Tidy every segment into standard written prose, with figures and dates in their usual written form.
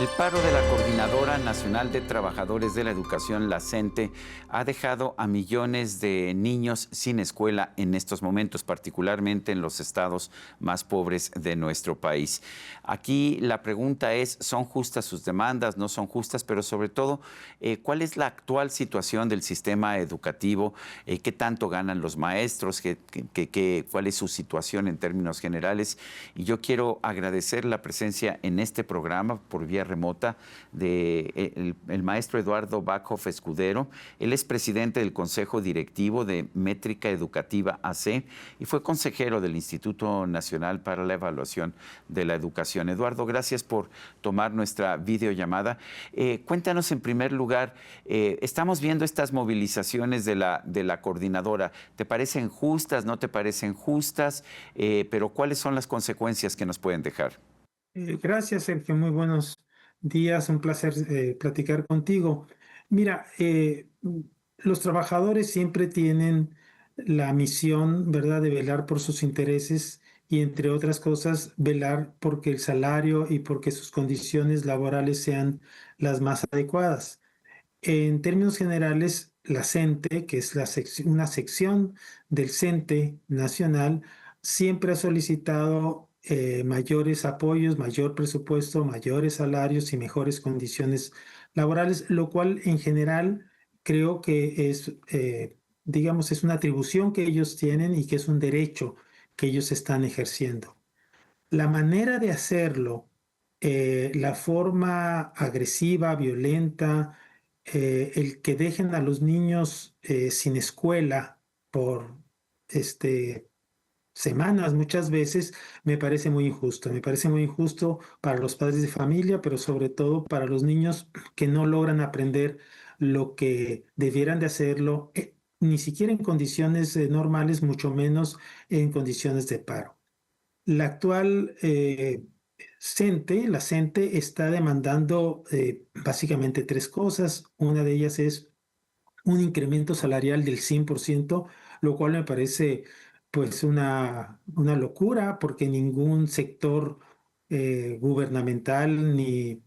El paro de la Coordinadora Nacional de Trabajadores de la Educación, la CENTE, ha dejado a millones de niños sin escuela en estos momentos, particularmente en los estados más pobres de nuestro país. Aquí la pregunta es, ¿son justas sus demandas? ¿No son justas? Pero sobre todo, ¿cuál es la actual situación del sistema educativo? ¿Qué tanto ganan los maestros? ¿Cuál es su situación en términos generales? Y yo quiero agradecer la presencia en este programa por vía remota de el maestro Eduardo Backhoff Escudero. Él es presidente del Consejo Directivo de Métrica Educativa AC y fue consejero del Instituto Nacional para la Evaluación de la Educación. Eduardo, gracias por tomar nuestra videollamada. Cuéntanos en primer lugar, estamos viendo estas movilizaciones de la coordinadora. ¿Te parecen justas, no te parecen justas? Pero ¿cuáles son las consecuencias que nos pueden dejar? Gracias, Sergio. Muy buenos días. Un placer platicar contigo. Mira, los trabajadores siempre tienen la misión, ¿verdad?, de velar por sus intereses y, entre otras cosas, velar porque el salario y porque sus condiciones laborales sean las más adecuadas. En términos generales, la CENTE, que es una sección del CENTE nacional, siempre ha solicitado mayores apoyos, mayor presupuesto, mayores salarios y mejores condiciones laborales, lo cual en general creo que es, digamos, es una atribución que ellos tienen y que es un derecho que ellos están ejerciendo. La manera de hacerlo, la forma agresiva, violenta, el que dejen a los niños sin escuela por este, semanas, muchas veces, me parece muy injusto. Me parece muy injusto para los padres de familia, pero sobre todo para los niños que no logran aprender lo que debieran de hacerlo, ni siquiera en condiciones normales, mucho menos en condiciones de paro. La actual CENTE, la CENTE está demandando básicamente tres cosas. Una de ellas es un incremento salarial del 100%, lo cual me parece pues una locura porque ningún sector gubernamental ni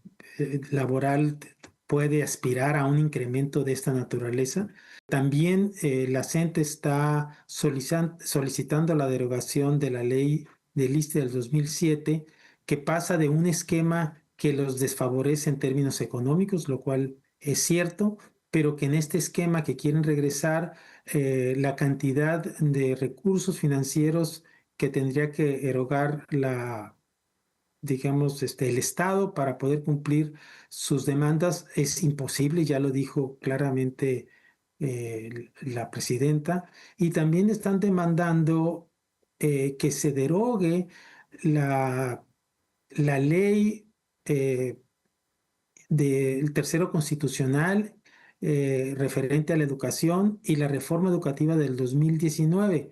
laboral puede aspirar a un incremento de esta naturaleza. También la CENTE está solicitando la derogación de la ley del ISSSTE del 2007, que pasa de un esquema que los desfavorece en términos económicos, lo cual es cierto, pero que en este esquema que quieren regresar, la cantidad de recursos financieros que tendría que erogar digamos, el Estado para poder cumplir sus demandas es imposible, ya lo dijo claramente la presidenta, y también están demandando que se derogue la, la ley eh, del tercero constitucional referente a la educación y la reforma educativa del 2019,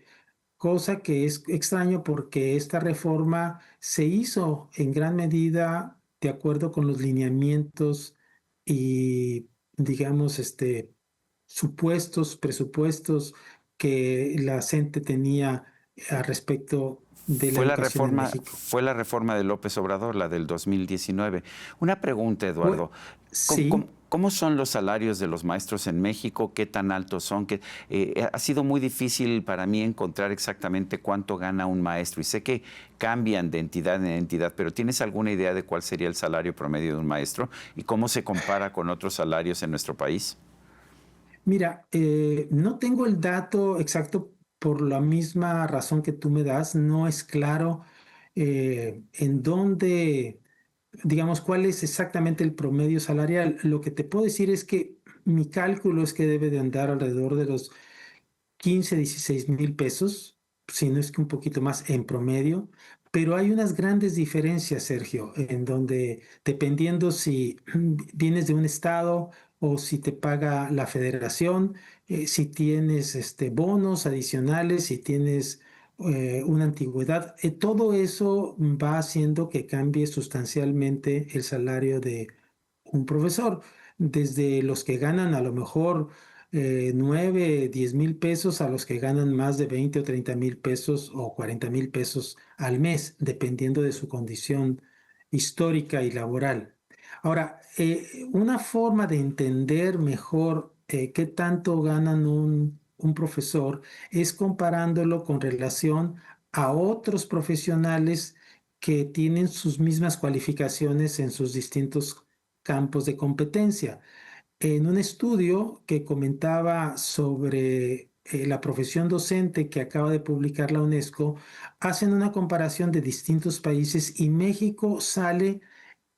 cosa que es extraño porque esta reforma se hizo en gran medida de acuerdo con los lineamientos y, digamos, supuestos, presupuestos que la CENTE tenía al respecto de la educación en México. Fue la reforma de López Obrador, la del 2019. Una pregunta, Eduardo. Sí. ¿Cómo son los salarios de los maestros en México? ¿Qué tan altos son? Ha sido muy difícil para mí encontrar exactamente cuánto gana un maestro. Y sé que cambian de entidad en entidad, pero ¿tienes alguna idea de cuál sería el salario promedio de un maestro y cómo se compara con otros salarios en nuestro país? Mira, no tengo el dato exacto por la misma razón que tú me das. No es claro en dónde, digamos, cuál es exactamente el promedio salarial. Lo que te puedo decir es que mi cálculo es que debe de andar alrededor de los 15, 16,000 pesos, si no es que un poquito más en promedio, pero hay unas grandes diferencias, Sergio, en donde dependiendo si vienes de un estado o si te paga la federación, si tienes bonos adicionales, si tienes una antigüedad, todo eso va haciendo que cambie sustancialmente el salario de un profesor, desde los que ganan a lo mejor 9, 10,000 pesos a los que ganan más de 20 o 30,000 pesos o 40,000 pesos al mes, dependiendo de su condición histórica y laboral. Ahora, una forma de entender mejor qué tanto ganan un profesor es comparándolo con relación a otros profesionales que tienen sus mismas cualificaciones en sus distintos campos de competencia. En un estudio que comentaba sobre la profesión docente que acaba de publicar la UNESCO, hacen una comparación de distintos países y México sale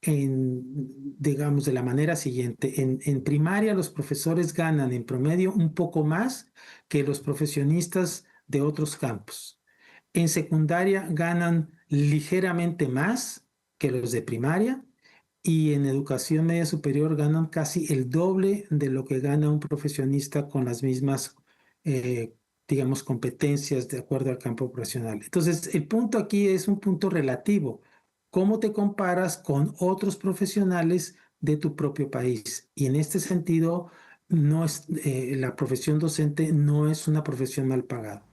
digamos, de la manera siguiente. En primaria los profesores ganan en promedio un poco más que los profesionistas de otros campos. En secundaria ganan ligeramente más que los de primaria y en educación media superior ganan casi el doble de lo que gana un profesionista con las mismas, eh, digamos, competencias de acuerdo al campo profesional. Entonces, el punto aquí es un punto relativo. ¿Cómo te comparas con otros profesionales de tu propio país? Y en este sentido, no es, la profesión docente no es una profesión mal pagada.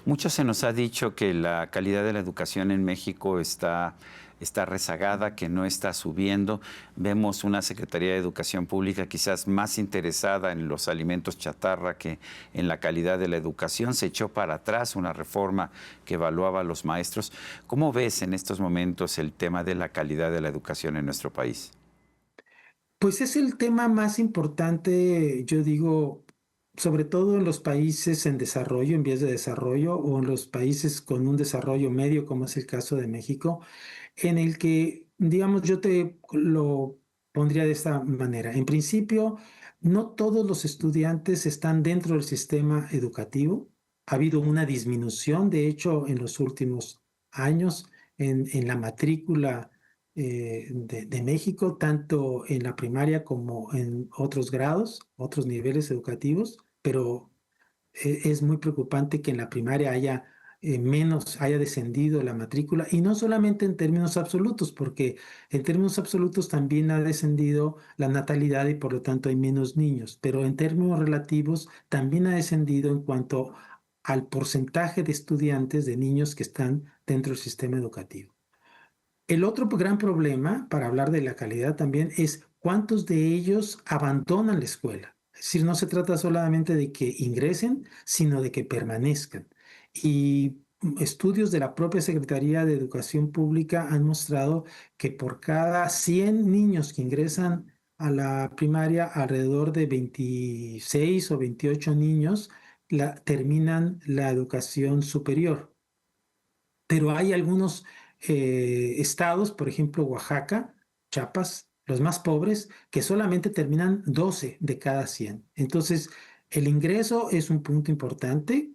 Mucho se nos ha dicho que la calidad de la educación en México está rezagada, que no está subiendo. Vemos una Secretaría de Educación Pública quizás más interesada en los alimentos chatarra que en la calidad de la educación. Se echó para atrás una reforma que evaluaba a los maestros. ¿Cómo ves en estos momentos el tema de la calidad de la educación en nuestro país? Pues es el tema más importante, yo digo, sobre todo en los países en desarrollo, en vías de desarrollo, o en los países con un desarrollo medio, como es el caso de México, en el que, digamos, yo te lo pondría de esta manera. En principio, no todos los estudiantes están dentro del sistema educativo. Ha habido una disminución, de hecho, en los últimos años en la matrícula de México, tanto en la primaria como en otros grados, otros niveles educativos, pero es muy preocupante que en la primaria haya haya descendido la matrícula, y no solamente en términos absolutos, porque en términos absolutos también ha descendido la natalidad y por lo tanto hay menos niños, pero en términos relativos también ha descendido en cuanto al porcentaje de estudiantes, de niños que están dentro del sistema educativo. El otro gran problema, para hablar de la calidad también, es cuántos de ellos abandonan la escuela. Es decir, no se trata solamente de que ingresen, sino de que permanezcan. Y estudios de la propia Secretaría de Educación Pública han mostrado que por cada 100 niños que ingresan a la primaria, alrededor de 26 o 28 niños terminan la educación superior. Pero hay algunos estados, por ejemplo, Oaxaca, Chiapas, los más pobres, que solamente terminan 12 de cada 100. Entonces, el ingreso es un punto importante,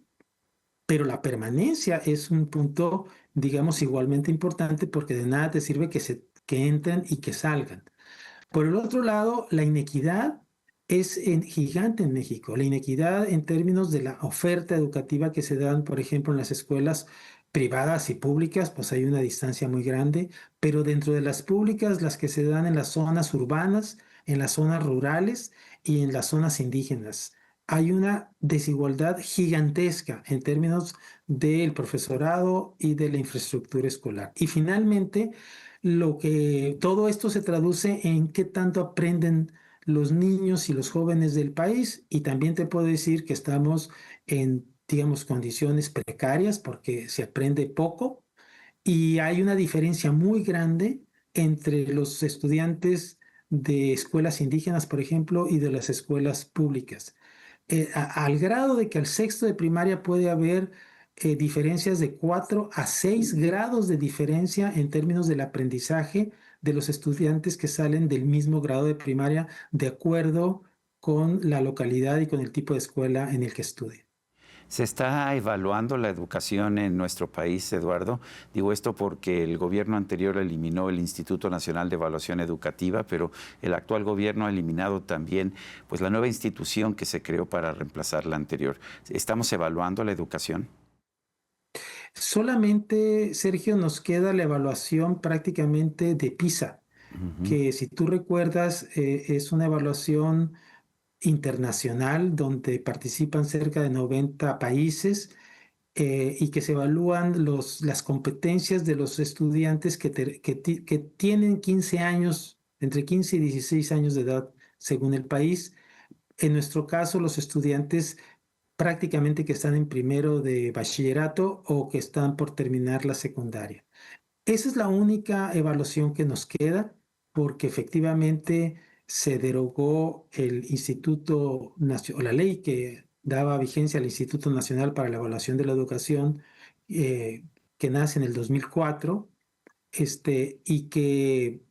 pero la permanencia es un punto, digamos, igualmente importante, porque de nada te sirve que entren y que salgan. Por el otro lado, la inequidad es gigante en México. La inequidad en términos de la oferta educativa que se dan, por ejemplo, en las escuelas privadas y públicas, pues hay una distancia muy grande, pero dentro de las públicas, las que se dan en las zonas urbanas, en las zonas rurales y en las zonas indígenas, hay una desigualdad gigantesca en términos del profesorado y de la infraestructura escolar. Y finalmente, todo esto se traduce en qué tanto aprenden los niños y los jóvenes del país, y también te puedo decir que estamos en, digamos, condiciones precarias porque se aprende poco y hay una diferencia muy grande entre los estudiantes de escuelas indígenas, por ejemplo, y de las escuelas públicas. Al grado de que al sexto de primaria puede haber diferencias de 4 a 6 grados de diferencia en términos del aprendizaje de los estudiantes que salen del mismo grado de primaria, de acuerdo con la localidad y con el tipo de escuela en el que estudian. ¿Se está evaluando la educación en nuestro país, Eduardo? Digo esto porque el gobierno anterior eliminó el Instituto Nacional de Evaluación Educativa, pero el actual gobierno ha eliminado también pues, la nueva institución que se creó para reemplazar la anterior. ¿Estamos evaluando la educación? Solamente, Sergio, nos queda la evaluación prácticamente de PISA, Ujú. que si tú recuerdas es una evaluación internacional donde participan cerca de 90 países y que se evalúan las competencias de los estudiantes que tienen 15 años entre 15 y 16 años de edad, según el país. En nuestro caso, los estudiantes prácticamente que están en primero de bachillerato o que están por terminar la secundaria. Esa es la única evaluación que nos queda, porque efectivamente se derogó el Instituto Nacional, la ley que daba vigencia al Instituto Nacional para la Evaluación de la Educación, que nace en el 2004, y que,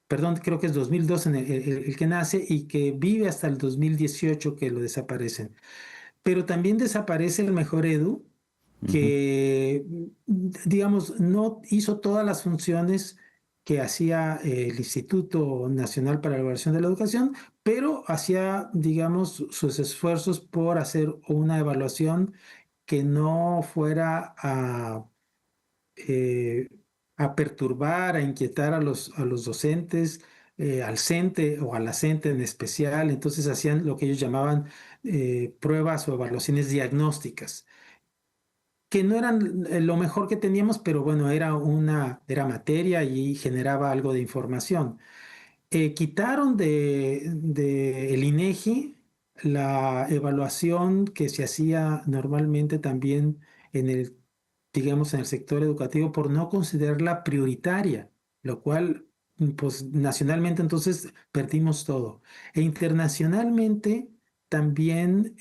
perdón, creo que es 2002 en el que nace y que vive hasta el 2018 que lo desaparecen. Pero también desaparece el Mejor Edu, Ujú. que, digamos, no hizo todas las funciones que hacía el Instituto Nacional para la Evaluación de la Educación, pero hacía, digamos, sus esfuerzos por hacer una evaluación que no fuera eh, a perturbar, a inquietar a los docentes, al CENTE o a la CENTE en especial. Entonces hacían lo que ellos llamaban pruebas o evaluaciones diagnósticas, que no eran lo mejor que teníamos, pero bueno, era materia y generaba algo de información. Quitaron de el INEGI la evaluación que se hacía normalmente también en el, digamos, en el sector educativo por no considerarla prioritaria, lo cual, pues nacionalmente entonces perdimos todo. E internacionalmente también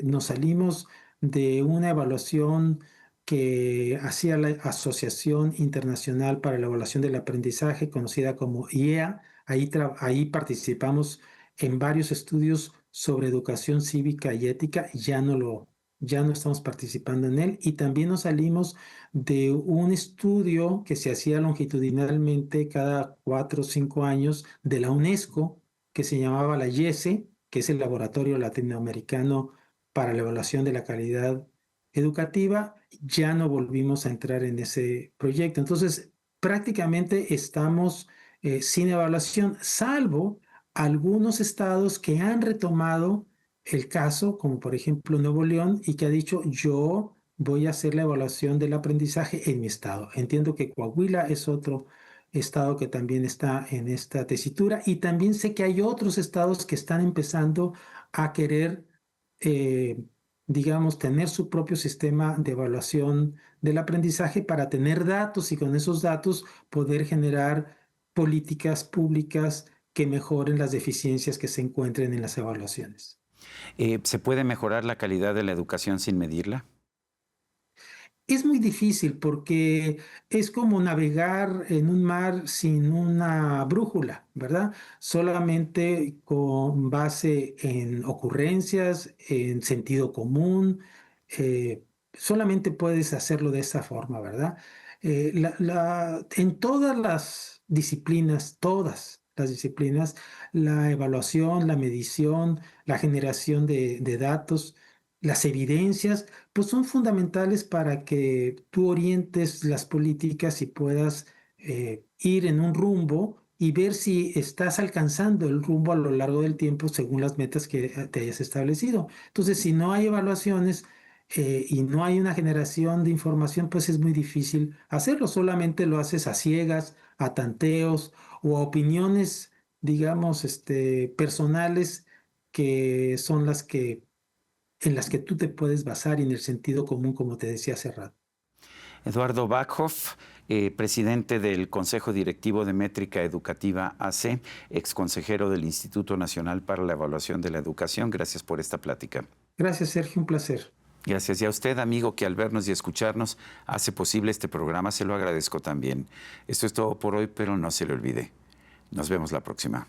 nos salimos de una evaluación que hacía la Asociación Internacional para la Evaluación del Aprendizaje, conocida como IEA. Ahí participamos en varios estudios sobre educación cívica y ética, y ya no estamos participando en él. Y también nos salimos de un estudio que se hacía longitudinalmente cada 4 o 5 años de la UNESCO, que se llamaba la IESE, que es el Laboratorio Latinoamericano para la Evaluación de la Calidad Educativa. Ya no volvimos a entrar en ese proyecto. Entonces, prácticamente estamos sin evaluación, salvo algunos estados que han retomado el caso, como por ejemplo Nuevo León, y que ha dicho, yo voy a hacer la evaluación del aprendizaje en mi estado. Entiendo que Coahuila es otro estado que también está en esta tesitura, y también sé que hay otros estados que están empezando a querer, eh, digamos, tener su propio sistema de evaluación del aprendizaje para tener datos y con esos datos poder generar políticas públicas que mejoren las deficiencias que se encuentren en las evaluaciones. ¿Se puede mejorar la calidad de la educación sin medirla? Es muy difícil porque es como navegar en un mar sin una brújula, ¿verdad? Solamente con base en ocurrencias, en sentido común, solamente puedes hacerlo de esa forma, ¿verdad? En todas las disciplinas, la evaluación, la medición, la generación de datos, las evidencias, pues son fundamentales para que tú orientes las políticas y puedas ir en un rumbo y ver si estás alcanzando el rumbo a lo largo del tiempo según las metas que te hayas establecido. Entonces, si no hay evaluaciones y no hay una generación de información, pues es muy difícil hacerlo. Solamente lo haces a ciegas, a tanteos o a opiniones, digamos, personales, que son las que en las que tú te puedes basar y en el sentido común, como te decía hace rato. Eduardo Backhoff, presidente del Consejo Directivo de Métrica Educativa AC, exconsejero del Instituto Nacional para la Evaluación de la Educación. Gracias por esta plática. Gracias, Sergio, un placer. Gracias. Y a usted, amigo, que al vernos y escucharnos hace posible este programa, se lo agradezco también. Esto es todo por hoy, pero no se le olvide. Nos vemos la próxima.